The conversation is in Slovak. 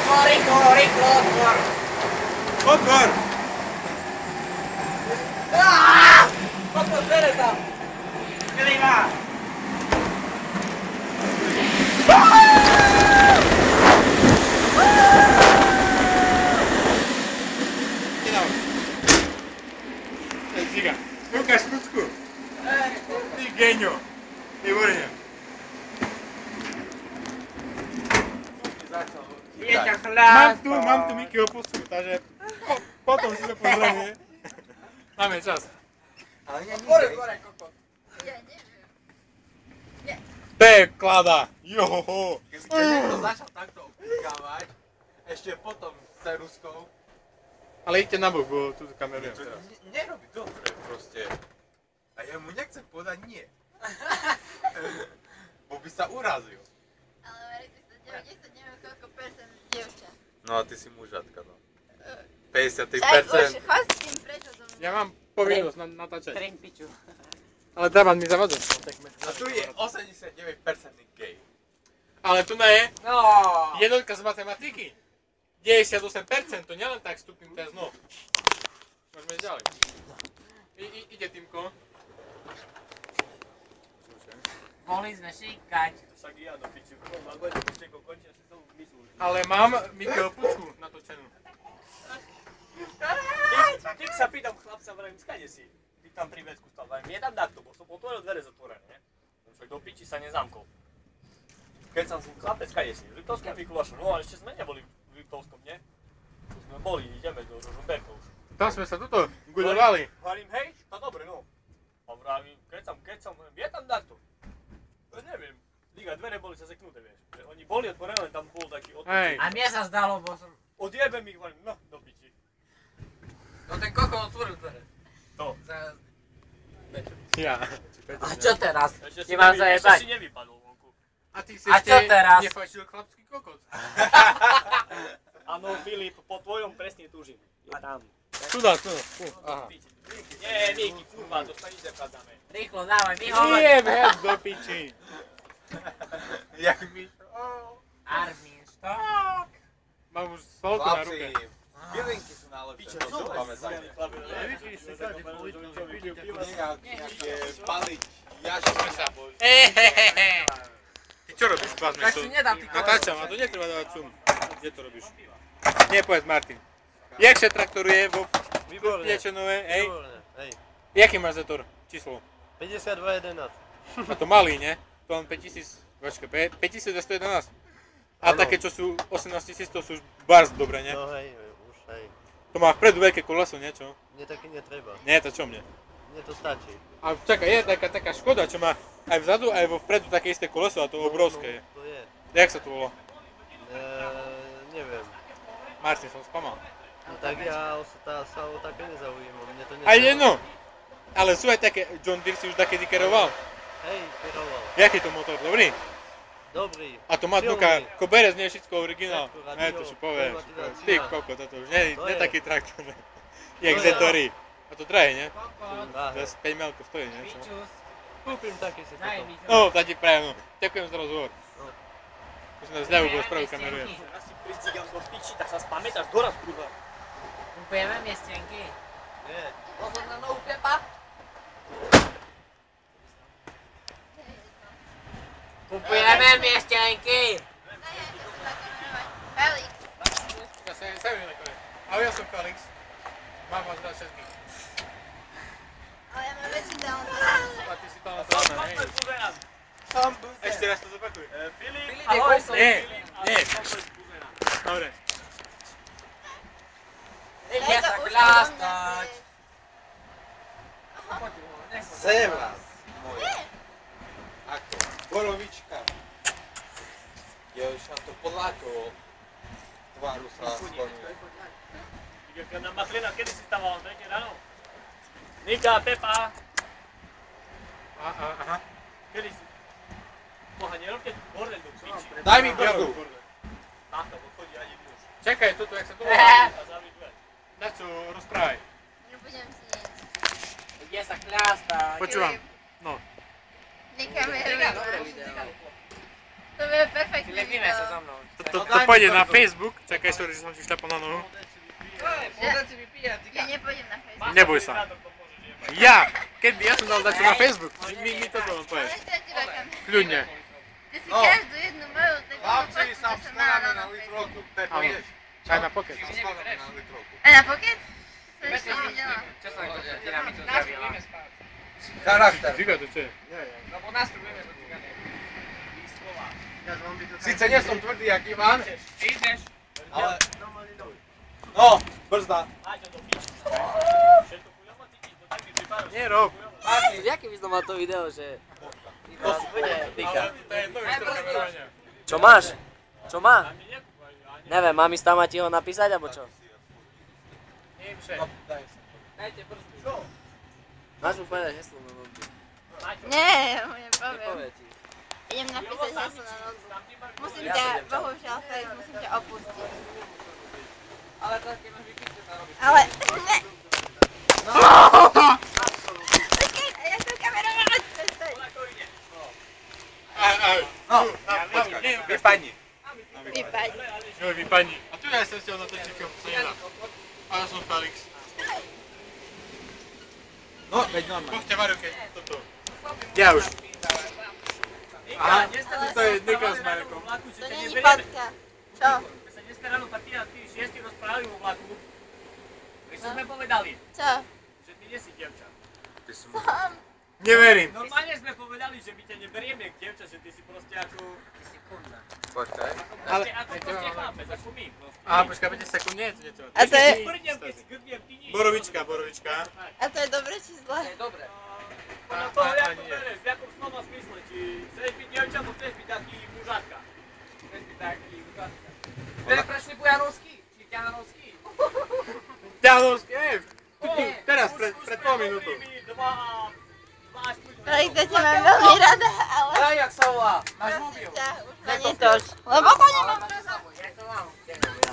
Otvor, rýchlo, otvor! Otvor! Otvor dvere tam! Milina! Ziga, ukáž kľúčku. Ty genio. Výborne. Pieťa chľast! Mám tu Mikyho pusku, takže potom si to pozrieme. Máme čas. Ale nie, Hore, kokot. Ja neviem. Nie. Peklada. Johoho. keď niekto začal takto oklikávať, ešte potom s ceruskou, Ale idte na bok, bo tu kamerujem to teraz. nerobí dobre proste. A ja mu nechcem povedať nie. Bo by sa urazil. Ale veríte sa, 90 neviem koľko percent dievča. No a ty si mužatka, no. 53%. Však už chod s tým preč odo mňa. Ja mám povinnosť natáčať. Trem piču. Ale treba mi zavadzať. A tu je 89% gay. Ale tu je No. jednotka z matematiky. 98%, to nielen tak stupným teraz, no. Môžeme ísť ďalej. Ide Týmko. Mohli sme šíkať. Však ja do piči, alebo je to pičeko končí, asi som myslel. Ale mám Mikyho pucku natočenú. Keď sa pýtam chlapca, vravím, skade si? Ty tam pri vecku stal, vravím, je tam takto, bo som otvoril dvere zatvorené, ne? Však do piči sa nezamkol. Keď som si chlapec, skade si? V Liptovskom Mikulášu, no ale ešte sme neboli v Liptovskom, ne? Tu sme boli, ideme do Žumberka už. Tam sme sa tuto gudovali. Vravím, hej, to dobre, no. A vravím, keď som, je tam takto. Ja neviem, Liga, dvere boli sa seknuté, vieš. Že oni boli otvorené, len tam bol taký Hej. A mne sa zdalo, bo som... Odjebem ich, vravím, no, do piči. No ten kokon otvoril dvere. To. Ja. A čo teraz? Ešte Ti mám ešte zajebať. si nevypadol vonku. A ty si A čo teraz? nefajčil chlapský kokot. Áno, Filip, po tvojom presne túžim. Je tam. Tuda. Aha. Nie, Miki, kurva, to sa nič nepádzame. Rýchlo, dávaj, my hovor. Jem head do piči. Jak mi... Armin, štok. Mám už svalku na ruke. Chlapci, bylinky sú najlepšie, to si pamätajte. Nejaké paliť, jažíme sa. Ty čo robíš, Bazme? Tak si nedám ty Natáčam, a to netreba dávať sum. Kde to robíš? Nie, povedz Martin. Jak sa traktoruje vo Piečenové, hej? Hej, Jaký máš zetor? Číslo? 5211. A to malý, ne? To len 5211. A Áno. také, čo sú 18000, to sú už bars dobre, ne? No hej, už hej. To má vpredu veľké koleso, niečo? Mne taky netreba. Nie, to čo mne? Mne to stačí. A čakaj, je taká Škoda, čo má aj vzadu, aj vo vpredu také isté koleso a to obrovské je. To je. Jak sa to volá? Neviem. Martin, som spamal. No tak ja sa o také nezaujímam. Mne to netreba. Aj jedno. Ale sú aj také, John Deere si už takedy keroval. Hej, keroval. Jaký to motor, dobrý? Dobrý. A to má dnuka, ko berec, nie všetko originál. Všetko, radio, Hej, to si povieš. klimatizácia. Ty koko, toto už nie To je je. taký traktor. Jak To je. Zetori. A to drahé, nie? Drahé. Zas 5 melko stojí, nie? Čo? Pičus. Kúpim taký si Daj potom. mi to. No, tak ti prajem, no. Ďakujem za rozhovor. No. Musím na zľavu, bo spravu kamerujem. Raz si pricigam do piči, tak sa spamätáš doraz, kurva. Kupujeme miestenky. Nie. Pozor na novú Pepa. Kupujeme miestenky. Felix. Ja sa viem nakoniec. Ale ja som Felix. Mám vás rád všetkých. Ale ja mám väčší talent. A ty si tam zelená, hej. Ešte raz to zopakuj. Filip, Filip, ahoj, je som Nie, Filip, nie. a som z Buzena. Dobre. Ide sa chlástať. Sem vás, moje. Ako? Borovička. Ja už na to podľako tváru sa sklonil. Nika na Matlina, kedy si stával? 3 ráno? Nika, Pepa, Aha. kedy si? Boha, nerobte bordel do piči. Daj mi brzdu. Táto, bo chodí ani muž. Čakaj, toto, jak sa to volá. A zavri dver. Na čo, rozprávaj. Nebudem si nič. Ide sa chlástať. Počúvam. No. Nekamerujem. Dobré video. To bude perfektné Lepíme video. sa so mnou. Toto to pôjde na Facebook. Čakaj, sorry, že som ti šľapal na nohu. Ja nepôjdem na Facebook. Neboj sa. Ja! Kedy? Ja som dal dať na Facebook. Mi to bolo povedať. Ale to je teba kam. Kľudne. Ty si každú jednu moju takú Chlapci, fotku, sa čo som skladáme mala na Facebook. litrovku, Pepo, Áno. vieš? Aj na pocket. Sa skladáme na litrovku. A na pocket? Som ešte nevidela. Čo sa teda mi to zdravila? Charakter. Žiga, to čo je? Lebo nás tu budeme do cigane. Sice nie som tvrdý jak Ivan, Ideš. ale... No, brzda. Nie rob. Jaký význam má to video, že... Ale to je nový štýl kamerovania. Čo máš? Čo má? Neviem, mám ísť tam a ti ho napísať, alebo čo? Dajte prsty. Máš mu povedať heslo na notebook. Nie, ja mu nepoviem. Nepovie ti. Idem napísať heslo na notebook. Musím ťa, bohužiaľ, Felix, musím ťa opustiť. Ale to keď máš vypíšte, to robíš. Ale, ne. Počkaj, ja chcem kamerovať. No, Nie, vypadni. Vypaď. Joj, vypadni. A tu ja som chcel natočiť film, to nedá. A ja som Felix. No, veď normálne. Poďte, Mario, keď toto. Ja už. Aha, to je Niklas s Marekom. To není fotka. Čo? My sa dneska ráno partia tí šiesti rozprávali vo vlaku. My sme povedali, Čo? že ty nie si dievča. Som. Neverím. Normálne sme povedali, že my ťa neberieme k dievča, že ty si proste ako... Počkaj. Ale- Ako proste chlapec, ako my proste. Aha, počkaj, 5 sekúnd, nie, to netreba. A to je, Prdnem, keď si grdnem, ty nie. Borovička, borovička. a to je dobre či zle? Dobre. Podľa toho, A- jak ani to nie. bereš, v jakom slova smysle, či chceš byť dievča, alebo chceš byť taký mužatka. Chceš byť taký ukážka. Teda prešli Bujanovský? Či Ťahanovský? Ťahanovský, teraz, Už pred sme pol minútou. hovorili 2 až 5 Felix, ja ťa mám veľmi rada, ale... Daj, jak sa volá? Máš Prosím mobil? ťa, už ma netoč. Lebo to nemám Ale máš rada. sa volá. Ja to mám.